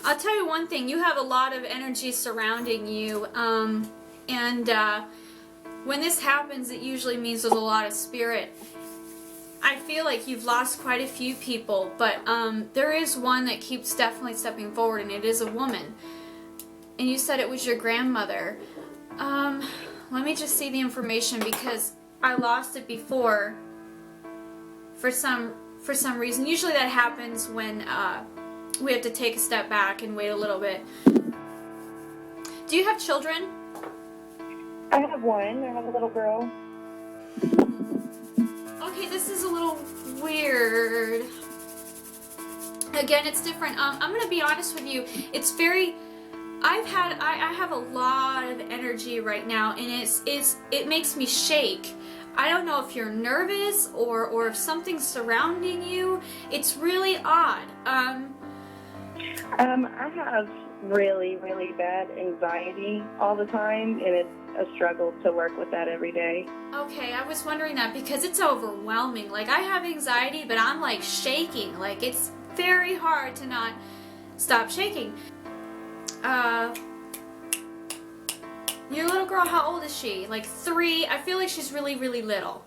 I'll tell you one thing, you have a lot of energy surrounding you, and when this happens, it usually means there's a lot of spirit. I feel like you've lost quite a few people, but there is one that keeps definitely stepping forward, and it is a woman. And you said it was your grandmother. Let me just see the information, because I lost it before for some reason. Usually that happens when we have to take a step back and wait a little bit. Do you have children? I have one. I have a little girl. Okay, this is a little weird. Again, it's different. I'm gonna be honest with you. It's very. I have a lot of energy right now, and it makes me shake. I don't know if you're nervous or if something's surrounding you. It's really odd. I have really, really bad anxiety all the time, and it's a struggle to work with that every day. Okay, I was wondering that because it's overwhelming. Like, I have anxiety, but I'm like shaking. Like, it's very hard to not stop shaking. Your little girl, how old is she? Like 3? I feel like she's really, really little.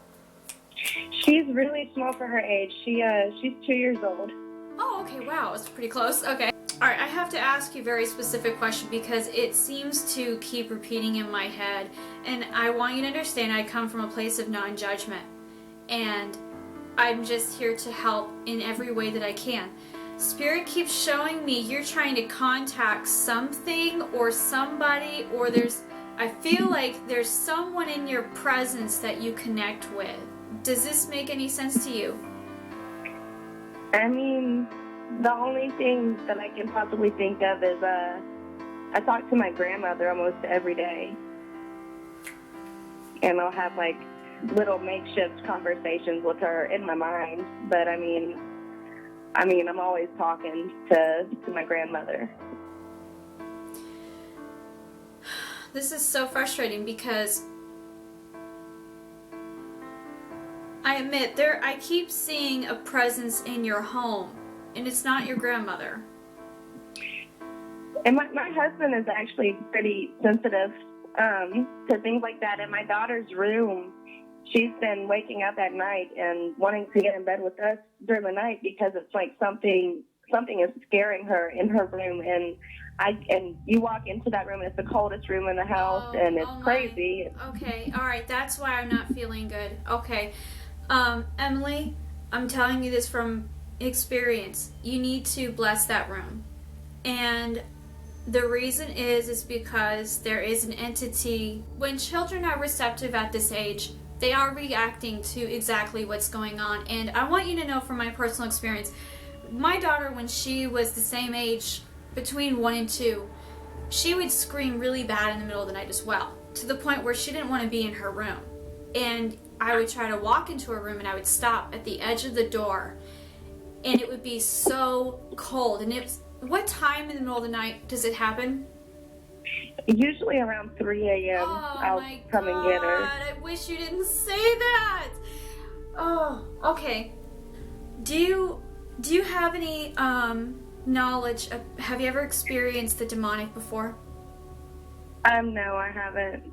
She's really small for her age. She's 2 years old. Oh, okay, wow, it's pretty close. Okay. All right, I have to ask you a very specific question because it seems to keep repeating in my head, and I want you to understand I come from a place of non-judgment, and I'm just here to help in every way that I can. Spirit keeps showing me you're trying to contact something or somebody, or I feel like there's someone in your presence that you connect with. Does this make any sense to you? I mean, the only thing that I can possibly think of is I talk to my grandmother almost every day, and I'll have like little makeshift conversations with her in my mind. But I mean, I'm always talking to my grandmother. This is so frustrating because I admit I keep seeing a presence in your home, and it's not your grandmother. And my husband is actually pretty sensitive to things like that. In my daughter's room, she's been waking up at night and wanting to get in bed with us during the night because it's like something is scaring her in her room. And you walk into that room, and it's the coldest room in the house, and it's crazy. Okay, all right, that's why I'm not feeling good. Okay, Emily, I'm telling you this from experience. You need to bless that room, and the reason is because there is an entity. When children are receptive at this age, they are reacting to exactly what's going on. And I want you to know from my personal experience, my daughter, when she was the same age, between 1 and 2, she would scream really bad in the middle of the night as well, to the point where she didn't want to be in her room. And I would try to walk into her room, and I would stop at the edge of the door, and it would be so cold. And what time in the middle of the night does it happen? Usually around 3 a.m. I'll come and get her. I wish you didn't say that. Oh, okay. Do you have any knowledge of, have you ever experienced the demonic before? No, I haven't.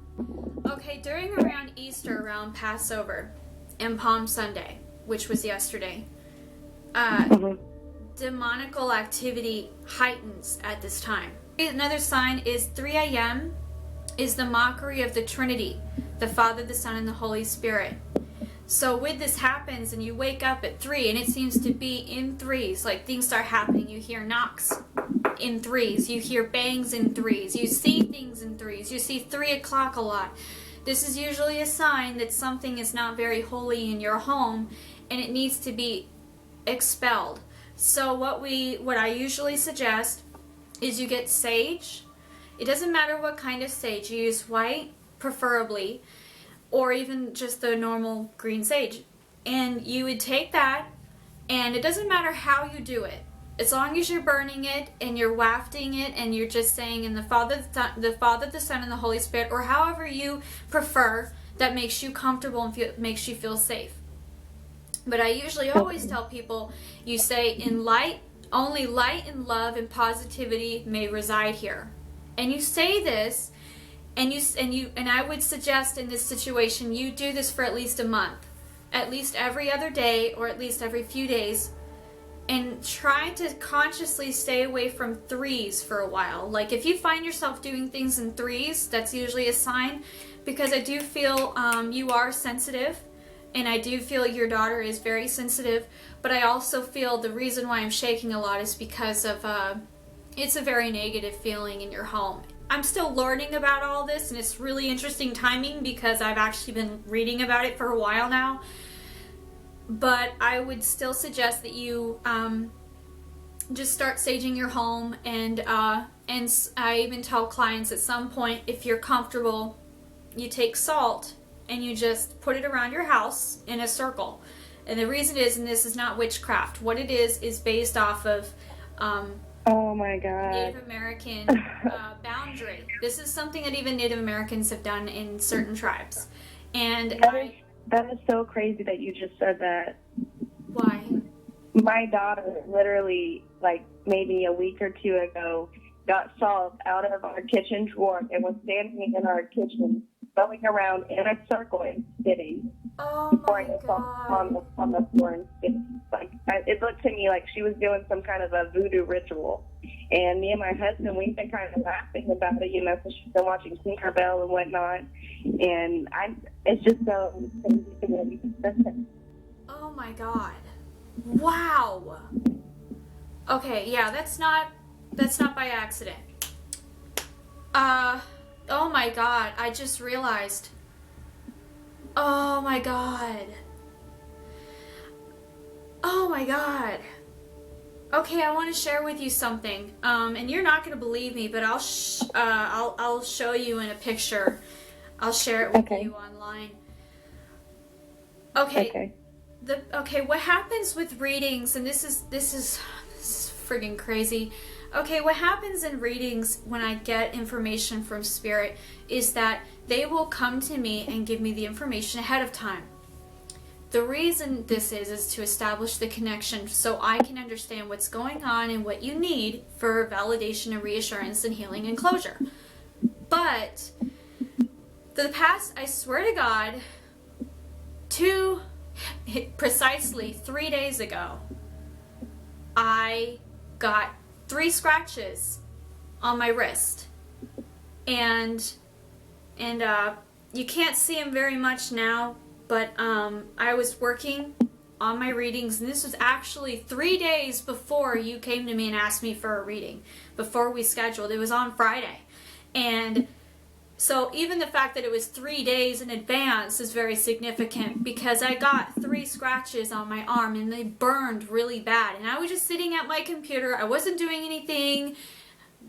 Okay, during around Easter, around Passover, and Palm Sunday, which was yesterday, demonical activity heightens at this time. Another sign is 3 a.m. is the mockery of the Trinity, the Father, the Son, and the Holy Spirit. So when this happens and you wake up at 3 and it seems to be in threes, like things start happening, you hear knocks in threes, you hear bangs in threes, you see things in threes, you see 3 o'clock a lot. This is usually a sign that something is not very holy in your home and it needs to be expelled. So what I usually suggest is you get sage. It doesn't matter what kind of sage. You use white, preferably, or even just the normal green sage. And you would take that, and it doesn't matter how you do it. As long as you're burning it and you're wafting it and you're just saying in the Father, the Son, and the Holy Spirit, or however you prefer, that makes you comfortable and makes you feel safe. But I usually always tell people, you say in light Only light and love and positivity may reside here. And you say this, and I would suggest in this situation you do this for at least a month, at least every other day, or at least every few days, and try to consciously stay away from threes for a while. Like if you find yourself doing things in threes, that's usually a sign, because I do feel you are sensitive, and I do feel your daughter is very sensitive, but I also feel the reason why I'm shaking a lot is because of it's a very negative feeling in your home. I'm still learning about all this, and it's really interesting timing because I've actually been reading about it for a while now. But I would still suggest that you just start saging your home, and I even tell clients at some point, if you're comfortable, you take salt and you just put it around your house in a circle. And the reason is, and this is not witchcraft, what it is based off of oh my God, Native American boundary. This is something that even Native Americans have done in certain tribes. And that is so crazy that you just said that. Why? My daughter literally, like maybe a week or two ago, got salt out of our kitchen drawer and was standing in our kitchen, going around in a circle and spitting. Oh my God. On the floor and spitting. Like, it looked to me like she was doing some kind of a voodoo ritual. And me and my husband, we've been kind of laughing about it, you know, because she's been watching Tinkerbell and whatnot. And it's just so crazy to me. Oh my God. Wow. Okay, yeah, that's not by accident. Oh my God, I just realized. Oh my God. Oh my God. Okay, I want to share with you something. And you're not going to believe me, but I'll show you in a picture. I'll share it with you online. Okay. Okay, what happens with readings, and this is friggin' crazy. Okay, what happens in readings when I get information from Spirit is that they will come to me and give me the information ahead of time. The reason this is to establish the connection so I can understand what's going on and what you need for validation and reassurance and healing and closure. But the past, I swear to God, precisely 3 days ago, I got 3 scratches on my wrist, and you can't see them very much now, but I was working on my readings, and this was actually 3 days before you came to me and asked me for a reading, before we scheduled. It was on Friday, and so even the fact that it was 3 days in advance is very significant, because I got 3 scratches on my arm and they burned really bad. And I was just sitting at my computer. I wasn't doing anything.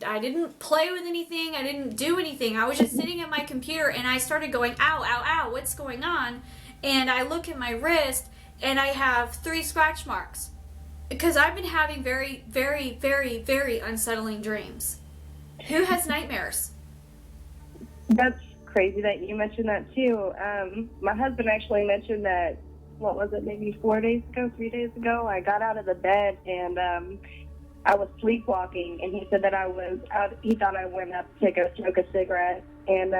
I didn't play with anything. I didn't do anything. I was just sitting at my computer, and I started going, ow, ow, ow, what's going on? And I look at my wrist and I have 3 scratch marks, because I've been having very, very, very, very unsettling dreams. Who has nightmares? That's crazy that you mentioned that too. My husband actually mentioned that, what was it, maybe 3 days ago, I got out of the bed and I was sleepwalking, and he said that I was out, he thought I went up to go smoke a cigarette, and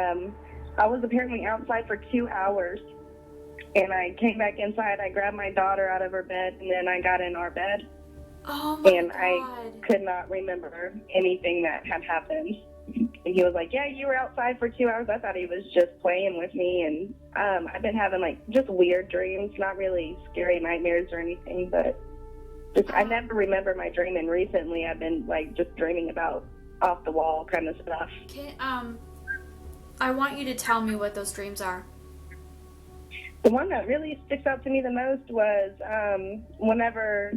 I was apparently outside for 2 hours, and I came back inside, I grabbed my daughter out of her bed, and then I got in our bed. Oh my and God. I could not remember anything that had happened. And he was like, yeah, you were outside for 2 hours. I thought he was just playing with me. And I've been having like just weird dreams, not really scary nightmares or anything, but just, I never remember my dreaming recently. I've been like just dreaming about off the wall kind of stuff. I want you to tell me what those dreams are. The one that really sticks out to me the most was whenever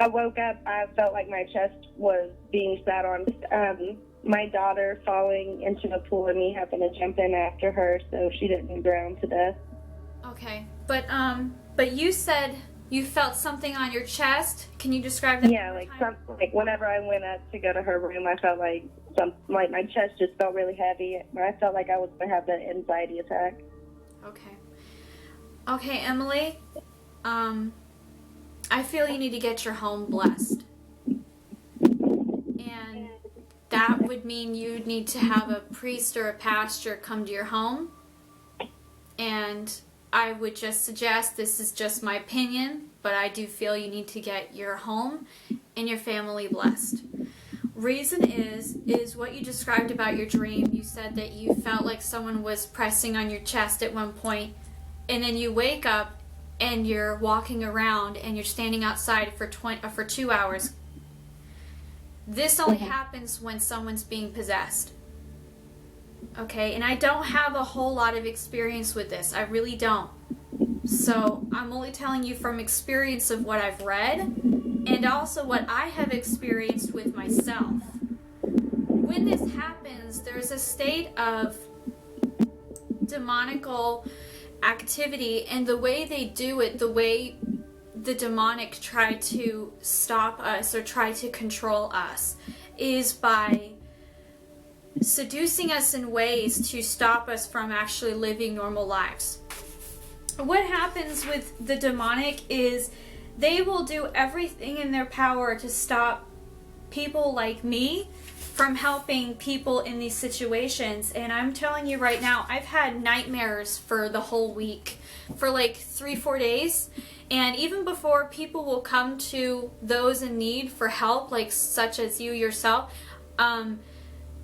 I woke up, I felt like my chest was being sat on. My daughter falling into the pool and me having to jump in after her so she didn't drown to death. Okay, but you said you felt something on your chest. Can you describe that? Yeah, like whenever I went up to go to her room, I felt like my chest just felt really heavy. I felt like I was gonna have an anxiety attack. Okay, Emily. I feel you need to get your home blessed. that would mean you'd need to have a priest or a pastor come to your home. And I would just suggest, this is just my opinion, but I do feel you need to get your home and your family blessed. Reason is what you described about your dream. You said that you felt like someone was pressing on your chest at one point, and then you wake up and you're walking around and you're standing outside for 2 hours. This only happens when someone's being possessed. Okay, and I don't have a whole lot of experience with this. I really don't. So I'm only telling you from experience of what I've read and also what I have experienced with myself. When this happens, there's a state of demonical activity, and the way they do it, the way the demonic try to stop us or try to control us, is by seducing us in ways to stop us from actually living normal lives. What happens with the demonic is they will do everything in their power to stop people like me from helping people in these situations. And I'm telling you right now, I've had nightmares for the whole week, for like 3-4 days. And even before people will come to those in need for help, like such as you yourself,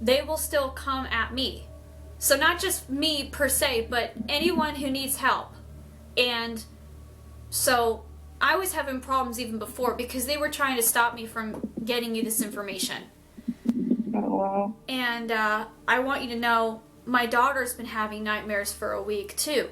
they will still come at me. So not just me per se, but anyone who needs help. And so I was having problems even before because they were trying to stop me from getting you this information. Oh, wow. And I want you to know, my daughter's been having nightmares for a week too.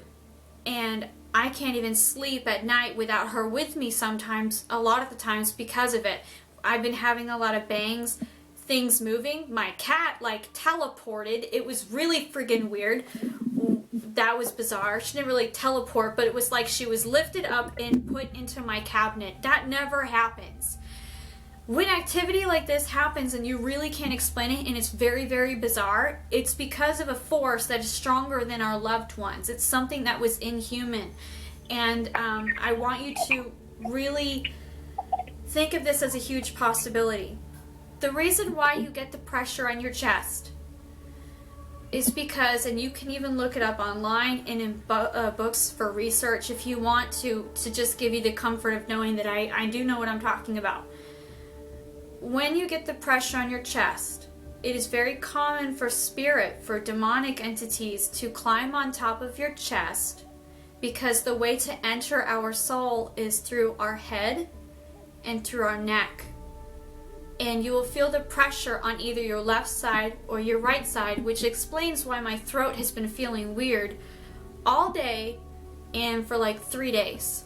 And I can't even sleep at night without her with me sometimes, a lot of the times because of it. I've been having a lot of bangs, things moving. My cat like teleported. It was really friggin' weird. That was bizarre. She didn't really teleport, but it was like she was lifted up and put into my cabinet. That never happens. When activity like this happens and you really can't explain it and it's very, very bizarre, it's because of a force that is stronger than our loved ones. It's something that was inhuman. And I want you to really think of this as a huge possibility. The reason why you get the pressure on your chest is because, and you can even look it up online and in books for research if you want to just give you the comfort of knowing that I do know what I'm talking about. When you get the pressure on your chest, it is very common for spirit, for demonic entities to climb on top of your chest, because the way to enter our soul is through our head and through our neck. And you will feel the pressure on either your left side or your right side, which explains why my throat has been feeling weird all day and for like 3 days.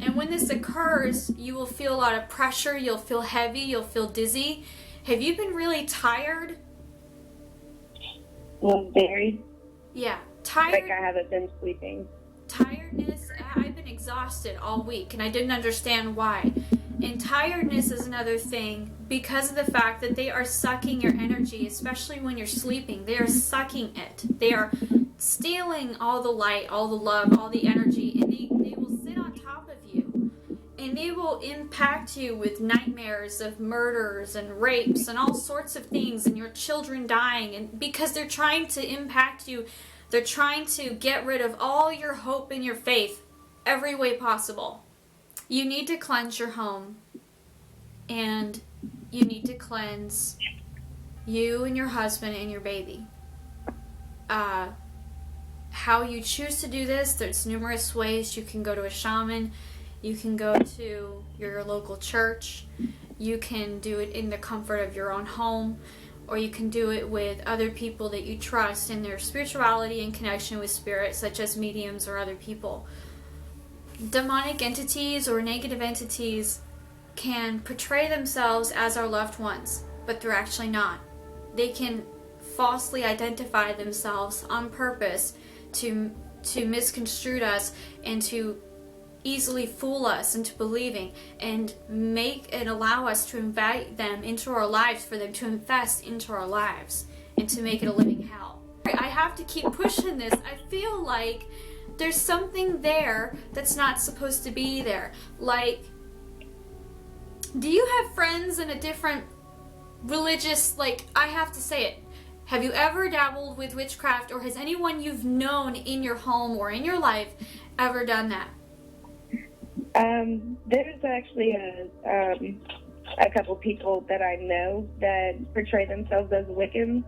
And when this occurs, you will feel a lot of pressure, you'll feel heavy, you'll feel dizzy. Have you been really tired? Well, very. Yeah, tired. Like I haven't been sleeping. Tiredness, I've been exhausted all week and I didn't understand why. And tiredness is another thing because of the fact that they are sucking your energy, especially when you're sleeping. They are sucking it. They are stealing all the light, all the love, all the energy, and they will sit on top of you. And they will impact you with nightmares of murders and rapes and all sorts of things and your children dying. And because they're trying to impact you, they're trying to get rid of all your hope and your faith every way possible. You need to cleanse your home, and you need to cleanse you and your husband and your baby. How you choose to do this, there's numerous ways. You can go to a shaman, you can go to your local church, you can do it in the comfort of your own home, or you can do it with other people that you trust in their spirituality and connection with spirit, such as mediums or other people. Demonic entities or negative entities can portray themselves as our loved ones, but they're actually not. They can falsely identify themselves on purpose to misconstrue us and to easily fool us into believing and make and allow us to invite them into our lives, for them to infest into our lives and to make it a living hell. I have to keep pushing this. I feel like there's something there that's not supposed to be there. Like, do you have friends in a different religious, like, I have to say it. Have you ever dabbled with witchcraft, or has anyone you've known in your home or in your life ever done that? There's actually a couple people that I know that portray themselves as Wiccans,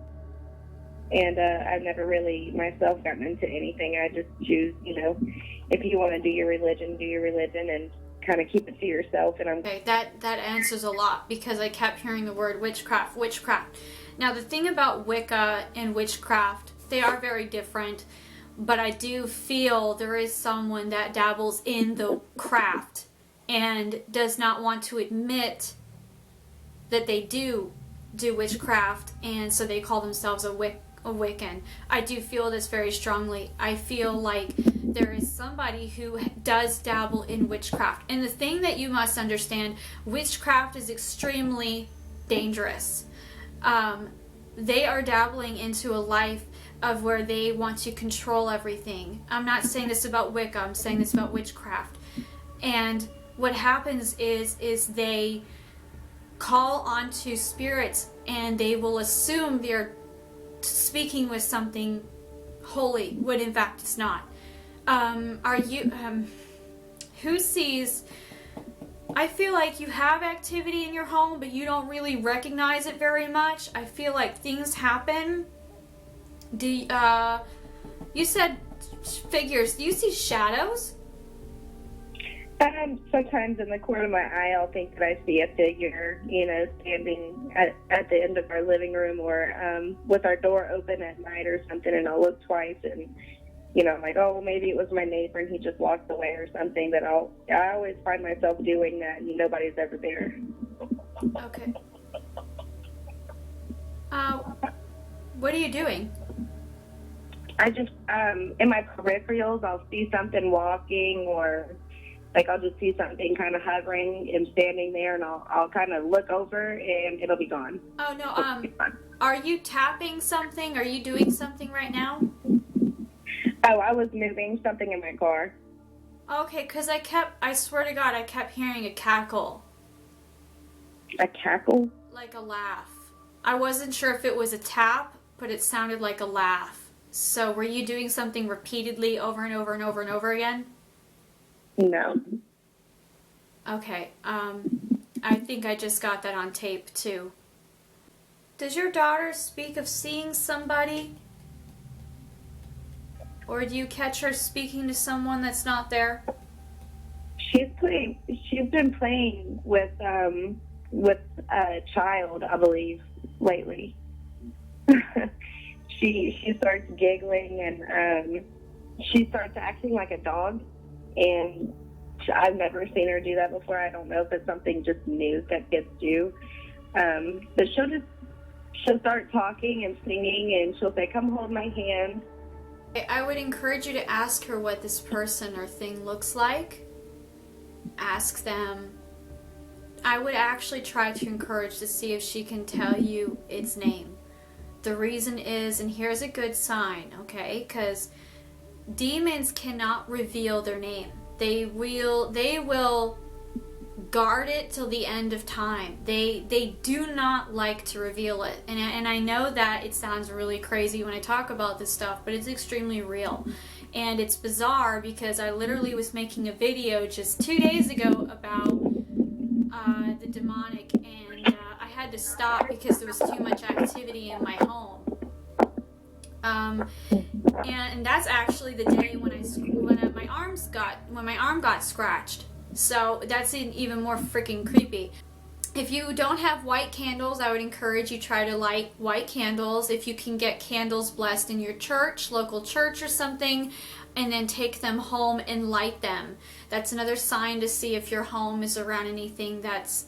and I've never really myself gotten into anything. I just choose, if you want to do your religion, and kind of keep it to yourself. And Okay, that answers a lot, because I kept hearing the word witchcraft. Now, the thing about Wicca and witchcraft, they are very different, but I do feel there is someone that dabbles in the craft and does not want to admit that they do witchcraft, and so they call themselves a Wiccan. I do feel this very strongly. I feel like there is somebody who does dabble in witchcraft. And the thing that you must understand, witchcraft is extremely dangerous. They are dabbling into a life of where they want to control everything. I'm not saying this about Wicca, I'm saying this about witchcraft. And what happens is they call onto spirits, and they will assume they're speaking with something holy, when in fact it's not. Who sees... I feel like you have activity in your home, but you don't really recognize it very much. I feel like things happen. You said figures. Do you see shadows? Sometimes in the corner of my eye, I'll think that I see a figure, standing at the end of our living room, or with our door open at night or something, and I'll look twice, and I'm like, oh, maybe it was my neighbor and he just walked away or something. But I always find myself doing that, and nobody's ever there. Okay. What are you doing? I just, in my peripherals, I'll see something walking, or like I'll just see something kind of hovering and standing there, and I'll kind of look over and it'll be gone. Oh, no, are you tapping something? Are you doing something right now? Oh, I was moving something in my car. Okay, because I swear to God, I kept hearing a cackle. A cackle? Like a laugh. I wasn't sure if it was a tap, but it sounded like a laugh. So were you doing something repeatedly over and over and over and over again? No. Okay, I think I just got that on tape too. Does your daughter speak of seeing somebody? Or do you catch her speaking to someone that's not there? She's been playing with a child, I believe, lately. She starts giggling, and she starts acting like a dog, and I've never seen her do that before. I don't know if it's something just new that kids do. But she'll start talking and singing, and she'll say, "Come hold my hand." I would encourage you to ask her what this person or thing looks like. Ask them. I would actually try to encourage to see if she can tell you its name. The reason is, and here's a good sign, okay? Because demons cannot reveal their name. They will guard it till the end of time. They do not like to reveal it. And I know that it sounds really crazy when I talk about this stuff, but it's extremely real. And it's bizarre because I literally was making a video just 2 days ago about the demonic, and I had to stop because there was too much activity in my home. And that's actually the day when my arm got scratched. So that's even more freaking creepy. If you don't have white candles, I would encourage you try to light white candles. If you can get candles blessed in your church, local church or something, and then take them home and light them. That's another sign to see if your home is around anything that's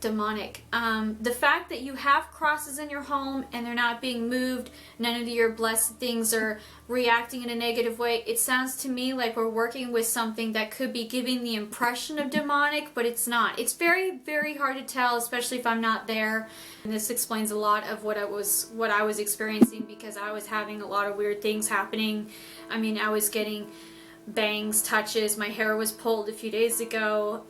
demonic. The fact that you have crosses in your home and they're not being moved, none of your blessed things are reacting in a negative way, it sounds to me like we're working with something that could be giving the impression of demonic, but it's not. It's very, very hard to tell, especially if I'm not there. And this explains a lot of what I was experiencing, because I was having a lot of weird things happening. I mean, I was getting bangs, touches, my hair was pulled a few days ago.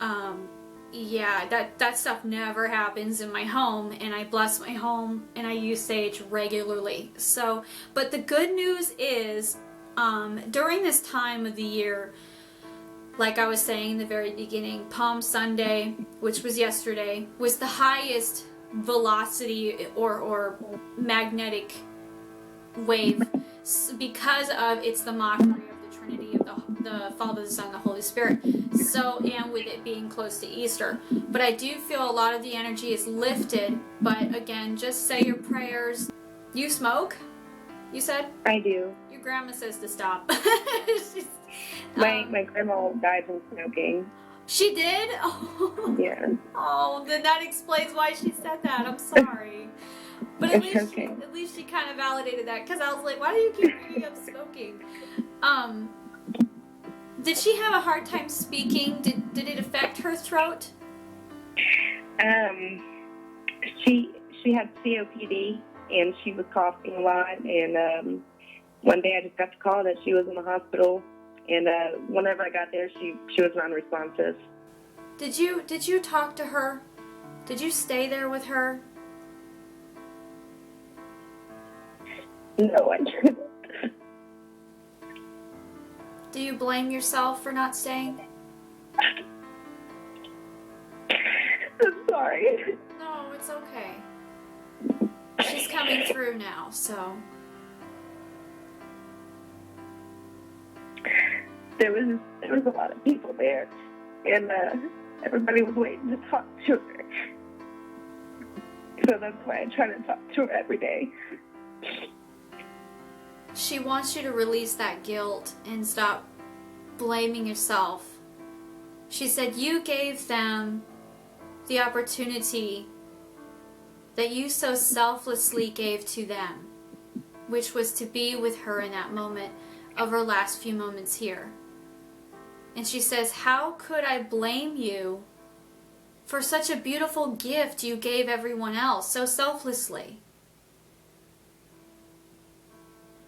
Yeah, that stuff never happens in my home, and I bless my home, and I use sage regularly. So, but the good news is, during this time of the year, like I was saying in the very beginning, Palm Sunday, which was yesterday, was the highest velocity or magnetic wave because of it's the mockery of the Trinity of the Father, the Son, and the Holy Spirit. So, and with it being close to Easter. But I do feel a lot of the energy is lifted. But again, just say your prayers. You smoke? You said? I do. Your grandma says to stop. My grandma died from smoking. She did? Oh. Yeah. Oh, then that explains why she said that. I'm sorry. But at least she kind of validated that, because I was like, why do you keep bringing up smoking? Did she have a hard time speaking? Did it affect her throat? She had COPD and she was coughing a lot. And one day I just got the call that she was in the hospital. And whenever I got there, she was non-responsive. Did you talk to her? Did you stay there with her? No, I didn't. Do you blame yourself for not staying? I'm sorry. No, it's okay. She's coming through now, so. There was a lot of people there, and everybody was waiting to talk to her. So that's why I try to talk to her every day. She wants you to release that guilt and stop blaming yourself. She said you gave them the opportunity that you so selflessly gave to them, which was to be with her in that moment of her last few moments here. And she says, how could I blame you for such a beautiful gift you gave everyone else so selflessly?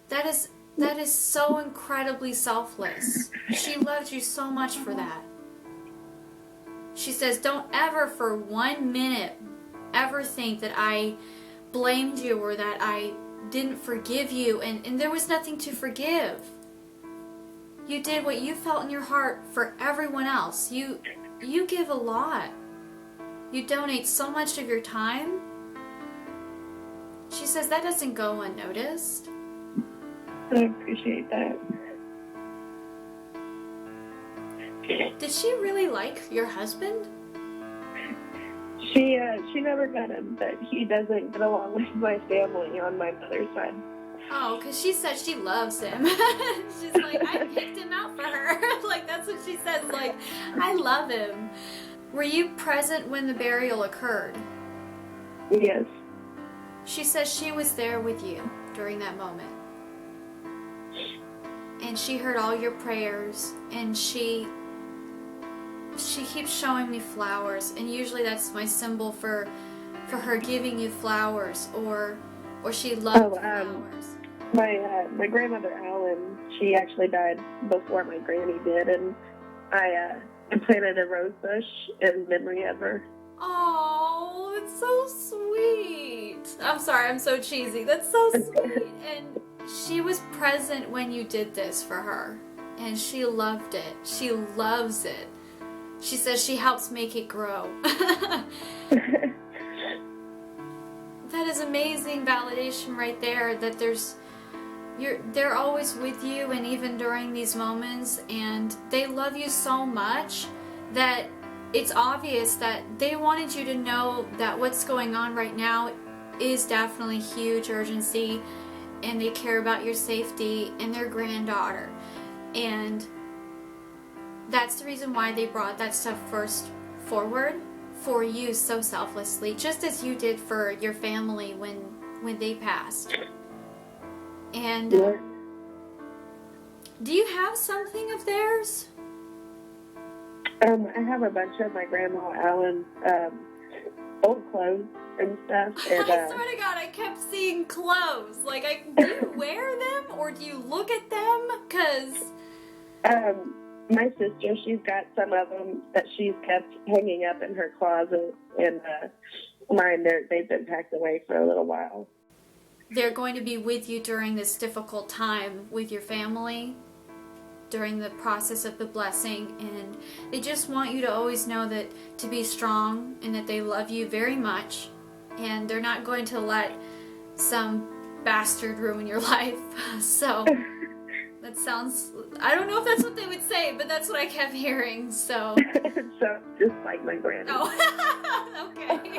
That is so incredibly selfless. She loves you so much for that. She says, don't ever for 1 minute ever think that I blamed you or that I didn't forgive you. And there was nothing to forgive. You did what you felt in your heart for everyone else. You give a lot. You donate so much of your time. She says that doesn't go unnoticed. I appreciate that. Did she really like your husband? She never met him, but he doesn't get along with my family on my mother's side. Oh, because she said she loves him. She's like, I picked him out for her. Like, that's what she says. Like, I love him. Were you present when the burial occurred? Yes. She says she was there with you during that moment. And she heard all your prayers, and she keeps showing me flowers, and usually that's my symbol for her giving you flowers, or she loved flowers. My grandmother Ellen, she actually died before my granny did, and I planted a rose bush in memory of her. Oh, it's so sweet. I'm sorry, I'm so cheesy. That's so sweet. And she was present when you did this for her, and she loved it. She loves it. She says she helps make it grow. That is amazing validation right there, that they're always with you, and even during these moments, and they love you so much that it's obvious that they wanted you to know that what's going on right now is definitely huge urgency, and they care about your safety and their granddaughter. And that's the reason why they brought that stuff first forward for you so selflessly, just as you did for your family when they passed. And Yeah. Do you have something of theirs? I have a bunch of my grandma Allen's old clothes and stuff. And, I swear to God, I kept seeing clothes. Like, do you wear them or do you look at them? 'Cause My sister, she's got some of them that she's kept hanging up in her closet, and mine, they've been packed away for a little while. They're going to be with you during this difficult time with your family, during the process of the blessing, and they just want you to always know that to be strong and that they love you very much, and they're not going to let some bastard ruin your life. So that sounds, I don't know if that's what they would say, but that's what I kept hearing. So So just like my granny. oh. Okay.